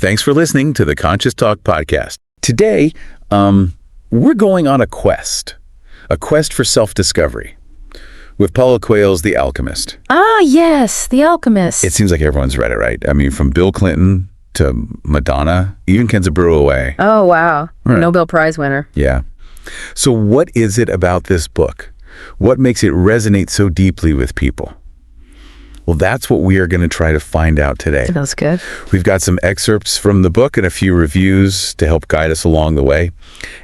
Thanks for listening to the Conscious Talk podcast. Today, we're going on a quest for self-discovery with Paulo Coelho's The Alchemist. Ah, yes, The Alchemist. It seems like everyone's read it, right? I mean, from Bill Clinton to Madonna, even Kenzaburo Away. Oh, wow. Right. Nobel Prize winner. Yeah. So what is it about this book? What makes it resonate so deeply with people? Well, that's what we are going to try to find out today. Smells good. We've got some excerpts from the book and a few reviews to help guide us along the way.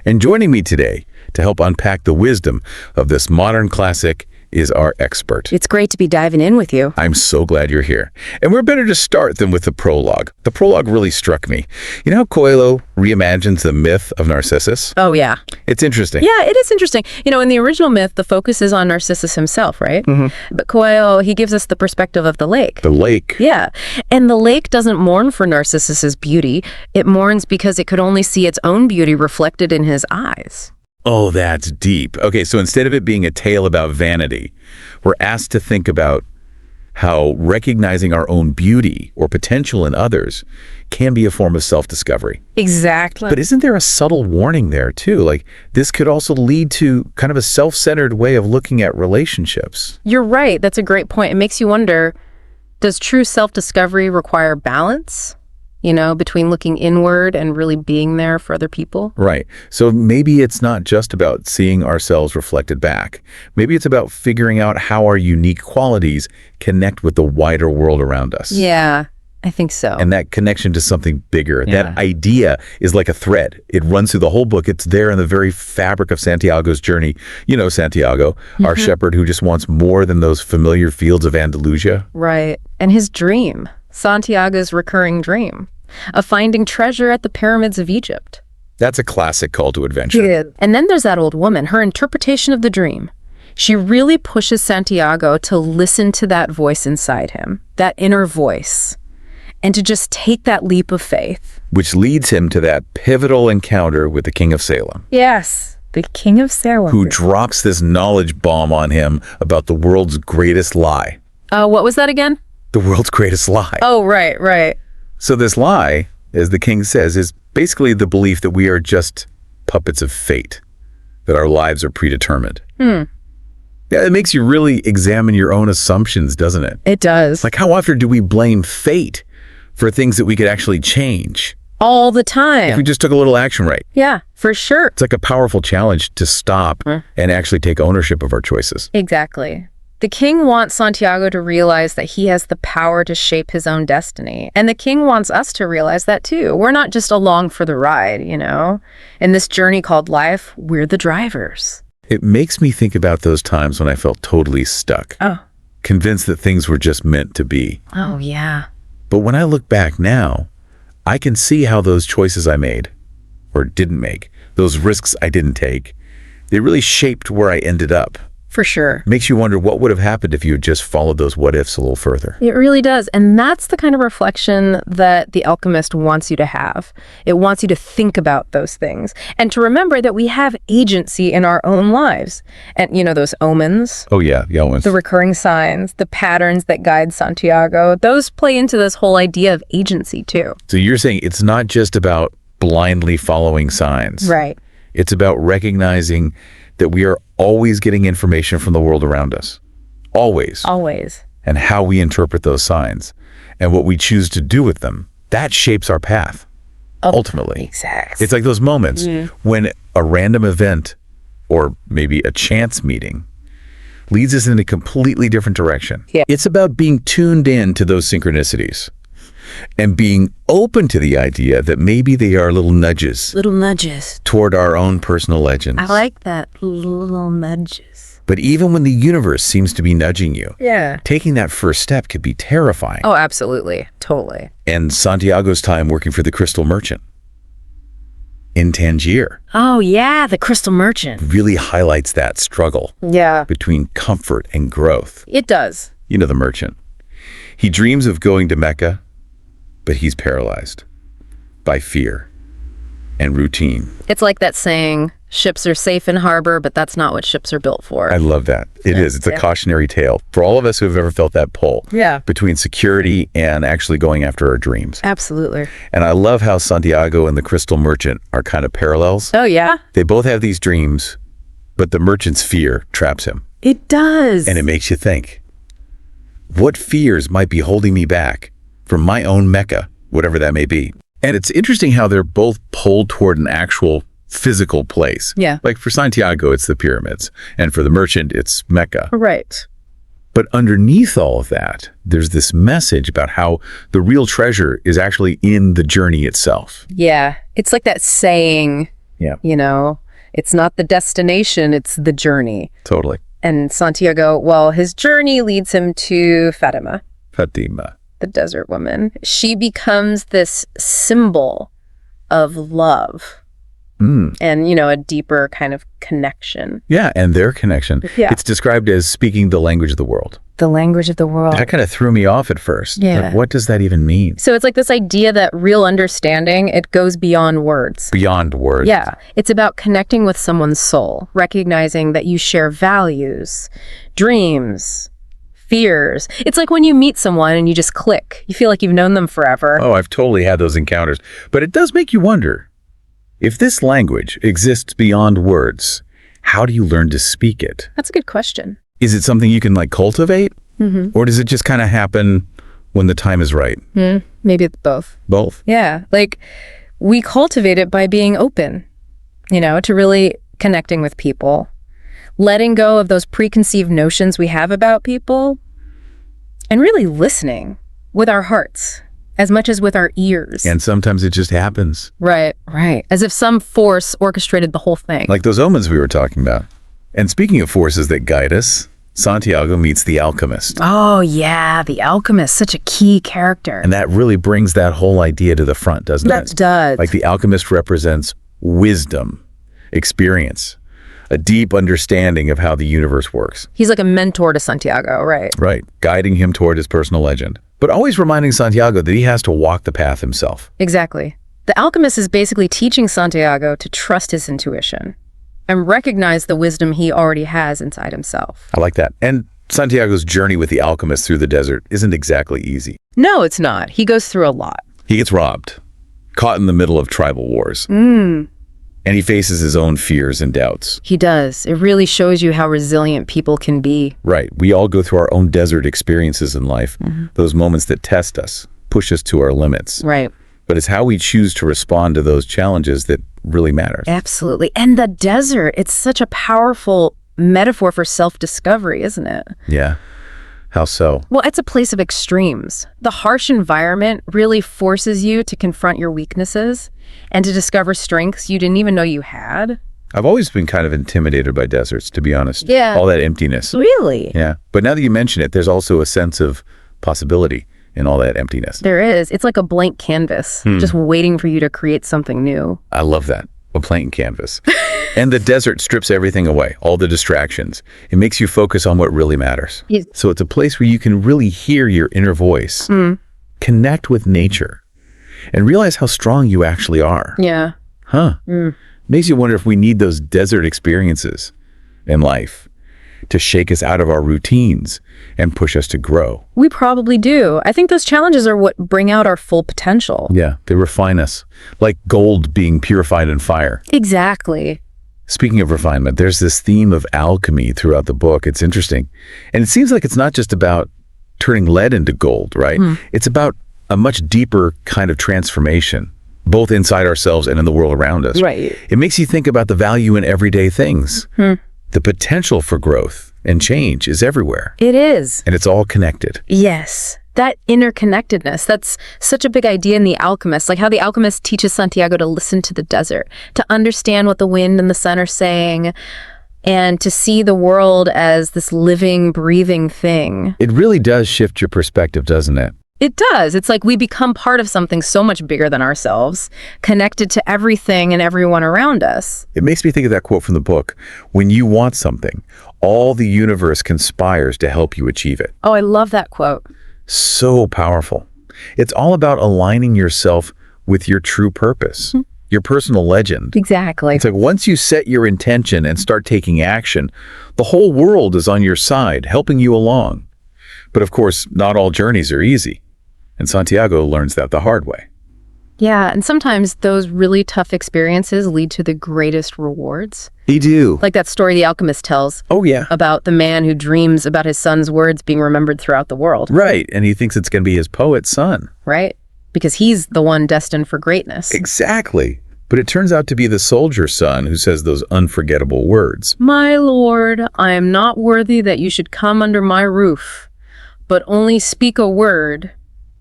And joining me today to help unpack the wisdom of this modern classic is our expert. It's great to be diving in with you. I'm so glad you're here. And we're better to start than with the prologue. The prologue really struck me. You know how Coelho reimagines the myth of Narcissus? Oh, yeah. It's interesting. Yeah, it is interesting. You know, in the original myth, the focus is on Narcissus himself, right? But Coelho, he gives us the perspective of the lake. The lake. Yeah. And the lake doesn't mourn for Narcissus's beauty. It mourns because it could only see its own beauty reflected in his eyes. Oh, that's deep. Okay, so instead of it being a tale about vanity, we're asked to think about how recognizing our own beauty or potential in others can be a form of self-discovery. Exactly. But isn't there a subtle warning there, too? Like, this could also lead to kind of a self-centered way of looking at relationships. You're right. That's a great point. It makes you wonder, does true self-discovery require balance? You know, between looking inward and really being there for other people? Right. So maybe it's not just about seeing ourselves reflected back. Maybe it's about figuring out how our unique qualities connect with the wider world around us. Yeah, I think so. And that connection to something bigger, Yeah. that idea is like a thread. It runs through the whole book. It's there in the very fabric of Santiago's journey. You know Santiago, our shepherd who just wants more than those familiar fields of Andalusia. Right. And his dream, Santiago's recurring dream, of finding treasure at the pyramids of Egypt. That's a classic call to adventure. And then there's that old woman, her interpretation of the dream. She really pushes Santiago to listen to that voice inside him, that inner voice, and to just take that leap of faith. Which leads him to that pivotal encounter with the King of Salem. Yes, the King of Salem. Who drops this knowledge bomb on him about the world's greatest lie. What was that again? The world's greatest lie. Oh, right. So this lie, as the king says, is basically the belief that we are just puppets of fate, that our lives are predetermined. Yeah, it makes you really examine your own assumptions, doesn't it? It does. Like, how often do we blame fate for things that we could actually change? All the time. If we just took a little action right. Yeah, for sure. It's like a powerful challenge to stop and actually take ownership of our choices. Exactly. The king wants Santiago to realize that he has the power to shape his own destiny. And the king wants us to realize that too. We're not just along for the ride, you know? In this journey called life, we're the drivers. It makes me think about those times when I felt totally stuck. Oh. Convinced that things were just meant to be. Oh, yeah. But when I look back now, I can see how those choices I made, or didn't make, those risks I didn't take, they really shaped where I ended up. For sure. Makes you wonder what would have happened if you had just followed those what-ifs a little further. It really does. And that's the kind of reflection that The Alchemist wants you to have. It wants you to think about those things and to remember that we have agency in our own lives. And, you know, those omens, Oh yeah, the omens. the recurring signs, the patterns that guide Santiago, those play into this whole idea of agency too. So you're saying it's not just about blindly following signs. Right. It's about recognizing that we are always getting information from the world around us. Always. Always. And how we interpret those signs and what we choose to do with them, that shapes our path, ultimately. Exactly. It's like those moments when a random event or maybe a chance meeting leads us in a completely different direction. Yeah. It's about being tuned in to those synchronicities and being open to the idea that maybe they are little nudges Little nudges. toward our own personal legends. I like that. Little nudges. But even when the universe seems to be nudging you, Yeah. taking that first step could be terrifying. Oh, absolutely. Totally. And Santiago's time working for the crystal merchant in Tangier Oh, yeah. The Crystal Merchant. really highlights that struggle Yeah. between comfort and growth. It does. You know the merchant. He dreams of going to Mecca, but he's paralyzed by fear and routine. It's like that saying, Ships are safe in harbor, but that's not what ships are built for. I love that. It is. It's a cautionary tale for all of us who have ever felt that pull between security and actually going after our dreams. Absolutely. And I love how Santiago and the crystal merchant are kind of parallels. Oh, yeah? They both have these dreams, but the merchant's fear traps him. It does. And it makes you think, what fears might be holding me back from my own Mecca, whatever that may be? And it's interesting how they're both pulled toward an actual physical place. Yeah. Like for Santiago, it's the pyramids. And for the merchant, it's Mecca. Right. But underneath all of that, there's this message about how the real treasure is actually in the journey itself. Yeah. It's like that saying, you know, it's not the destination, it's the journey. Totally. And Santiago, well, his journey leads him to Fatima, the desert woman. She becomes this symbol of love. And, you know, a deeper kind of connection. Yeah, and their connection. Yeah. It's described as speaking the language of the world. The language of the world. That kind of threw me off at first. Yeah. Like, what does that even mean? So it's like this idea that real understanding, it goes beyond words. Beyond words. Yeah. It's about connecting with someone's soul, recognizing that you share values, dreams, fears. It's like when you meet someone and you just click. You feel like you've known them forever. Oh, I've totally had those encounters. But it does make you wonder, if this language exists beyond words, how do you learn to speak it? That's a good question. Is it something you can like cultivate? Or does it just kind of happen when the time is right? Maybe it's both. Both. Yeah. Like we cultivate it by being open, you know, to really connecting with people, letting go of those preconceived notions we have about people, and really listening with our hearts as much as with our ears. And sometimes it just happens. Right. As if some force orchestrated the whole thing. Like those omens we were talking about. And speaking of forces that guide us, Santiago meets the alchemist. Oh, yeah. The alchemist, such a key character. And that really brings that whole idea to the front, doesn't it? That does. Like the alchemist represents wisdom, experience, a deep understanding of how the universe works. He's like a mentor to Santiago, right? Right. Guiding him toward his personal legend. But always reminding Santiago that he has to walk the path himself. Exactly. The alchemist is basically teaching Santiago to trust his intuition and recognize the wisdom he already has inside himself. I like that. And Santiago's journey with the alchemist through the desert isn't exactly easy. No, it's not. He goes through a lot. He gets robbed, caught in the middle of tribal wars. And he faces his own fears and doubts. He does. It really shows you how resilient people can be. Right. We all go through our own desert experiences in life, those moments that test us, push us to our limits. Right. But it's how we choose to respond to those challenges that really matters. Absolutely. And the desert, it's such a powerful metaphor for self-discovery, isn't it? Yeah. How so? Well, it's a place of extremes. The harsh environment really forces you to confront your weaknesses and to discover strengths you didn't even know you had. I've always been kind of intimidated by deserts, to be honest. Yeah. All that emptiness. Really? Yeah. But now that you mention it, there's also a sense of possibility in all that emptiness. There is. It's like a blank canvas, just waiting for you to create something new. I love that. A blank canvas. And the desert strips everything away, all the distractions. It makes you focus on what really matters. Yes. So it's a place where you can really hear your inner voice, connect with nature, and realize how strong you actually are. Yeah. Makes you wonder if we need those desert experiences in life to shake us out of our routines and push us to grow. We probably do. I think those challenges are what bring out our full potential. Yeah, they refine us, like gold being purified in fire. Exactly. Speaking of refinement, there's this theme of alchemy throughout the book. It's interesting. And it seems like it's not just about turning lead into gold, right? It's about a much deeper kind of transformation, both inside ourselves and in the world around us. Right. It makes you think about the value in everyday things. The potential for growth and change is everywhere. It is. And it's all connected. Yes. That interconnectedness, that's such a big idea in The Alchemist, like how the alchemist teaches Santiago to listen to the desert, to understand what the wind and the sun are saying, and to see the world as this living, breathing thing. It really does shift your perspective, doesn't it? It does. It's like we become part of something so much bigger than ourselves, connected to everything and everyone around us. It makes me think of that quote from the book. When you want something, all the universe conspires to help you achieve it. Oh, I love that quote. So powerful. It's all about aligning yourself with your true purpose, your personal legend. Exactly. It's like once you set your intention and start taking action, the whole world is on your side, helping you along. But of course, not all journeys are easy. And Santiago learns that the hard way. Yeah, and sometimes those really tough experiences lead to the greatest rewards. They do. Like that story the Alchemist tells Oh, yeah. about the man who dreams about his son's words being remembered throughout the world. Right. And he thinks it's going to be his poet's son. Right? Because he's the one destined for greatness. Exactly. But it turns out to be the soldier's son who says those unforgettable words. My lord, I am not worthy that you should come under my roof, but only speak a word,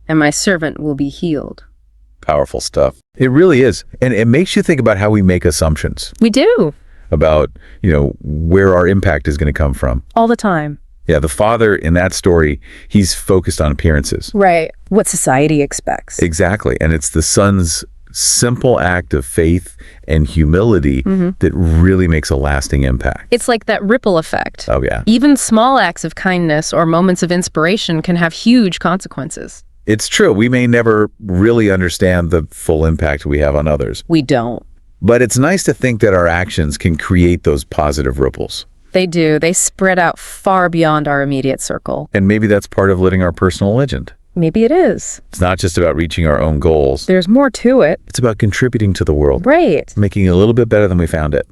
and my servant will be healed. Powerful stuff. It really is. And it makes you think about how we make assumptions We do. about, where our impact is going to come from. All the time. Yeah, the father in that story, he's focused on appearances. Right. What society expects. Exactly. And it's the son's simple act of faith and humility that really makes a lasting impact. It's like that ripple effect. Oh, yeah. Even small acts of kindness or moments of inspiration can have huge consequences. It's true. We may never really understand the full impact we have on others. We don't. But it's nice to think that our actions can create those positive ripples. They do. They spread out far beyond our immediate circle. And maybe that's part of living our personal legend. Maybe it is. It's not just about reaching our own goals. There's more to it. It's about contributing to the world. Right. Making it a little bit better than we found it.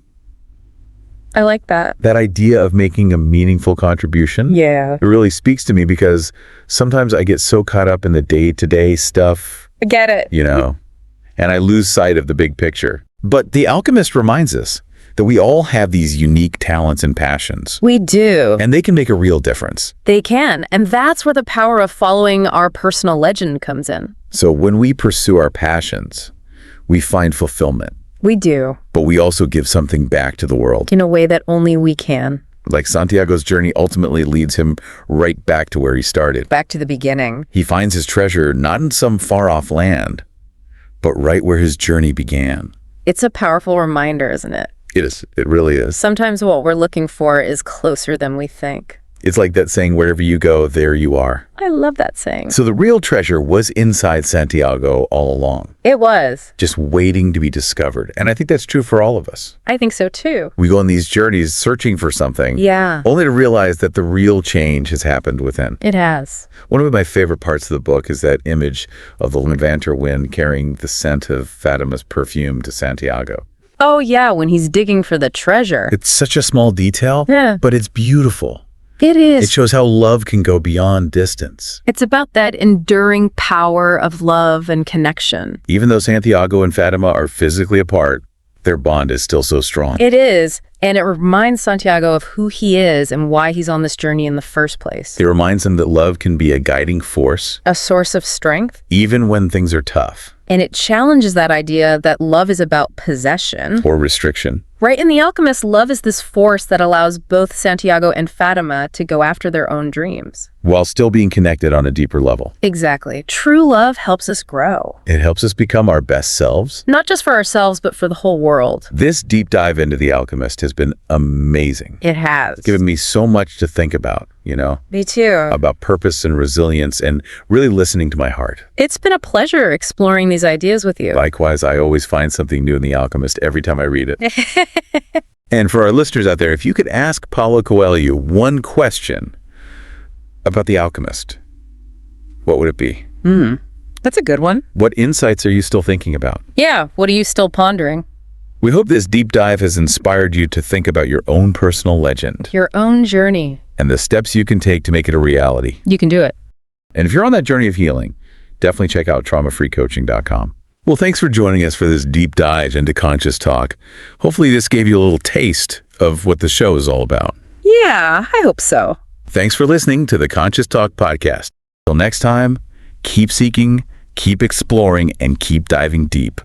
I like that. That idea of making a meaningful contribution. Yeah. It really speaks to me because sometimes I get so caught up in the day-to-day stuff, I get it. and I lose sight of the big picture. But the Alchemist reminds us that we all have these unique talents and passions, We do. and they can make a real difference. They can. And that's where the power of following our personal legend comes in. So when we pursue our passions, we find fulfillment, We do. but we also give something back to the world. In a way that only we can. Like Santiago's journey ultimately leads him right back to where he started. Back to the beginning. He finds his treasure not in some far-off land, but right where his journey began. It's a powerful reminder, isn't it? It is. It really is. Sometimes what we're looking for is closer than we think. It's like that saying, wherever you go, there you are. I love that saying. So the real treasure was inside Santiago all along, It was. just waiting to be discovered. And I think that's true for all of us. I think so too. We go on these journeys searching for something, Yeah, only to realize that the real change has happened within. it has. One of my favorite parts of the book is that image of the Levanter wind carrying the scent of Fatima's perfume to Santiago. Oh yeah, when he's digging for the treasure. It's such a small detail, Yeah. but it's beautiful. It is. It shows how love can go beyond distance. It's about that enduring power of love and connection. Even though Santiago and Fatima are physically apart, their bond is still so strong. It is. And it reminds Santiago of who he is and why he's on this journey in the first place. It reminds him that love can be a guiding force, A source of strength. even when things are tough And it challenges that idea that love is about possession. or restriction. Right in The Alchemist, love is this force that allows both Santiago and Fatima to go after their own dreams. While still being connected on a deeper level. Exactly. True love helps us grow. It helps us become our best selves. Not just for ourselves, but for the whole world. This deep dive into The Alchemist has been amazing. It has. Given me so much to think about, Me too. about purpose and resilience and really listening to my heart. It's been a pleasure exploring these ideas with you. Likewise, I always find something new in The Alchemist every time I read it. And for our listeners out there, if you could ask Paulo Coelho one question about The Alchemist, what would it be? That's a good one. What insights are you still thinking about? Yeah, what are you still pondering? We hope this deep dive has inspired you to think about your own personal legend Your own journey. and the steps you can take to make it a reality. You can do it. And if you're on that journey of healing, definitely check out traumafreecoaching.com. Well, thanks for joining us for this deep dive into conscious talk. Hopefully this gave you a little taste of what the show is all about. Yeah, I hope so. Thanks for listening to the Conscious Talk podcast. Till next time, keep seeking, keep exploring, and keep diving deep.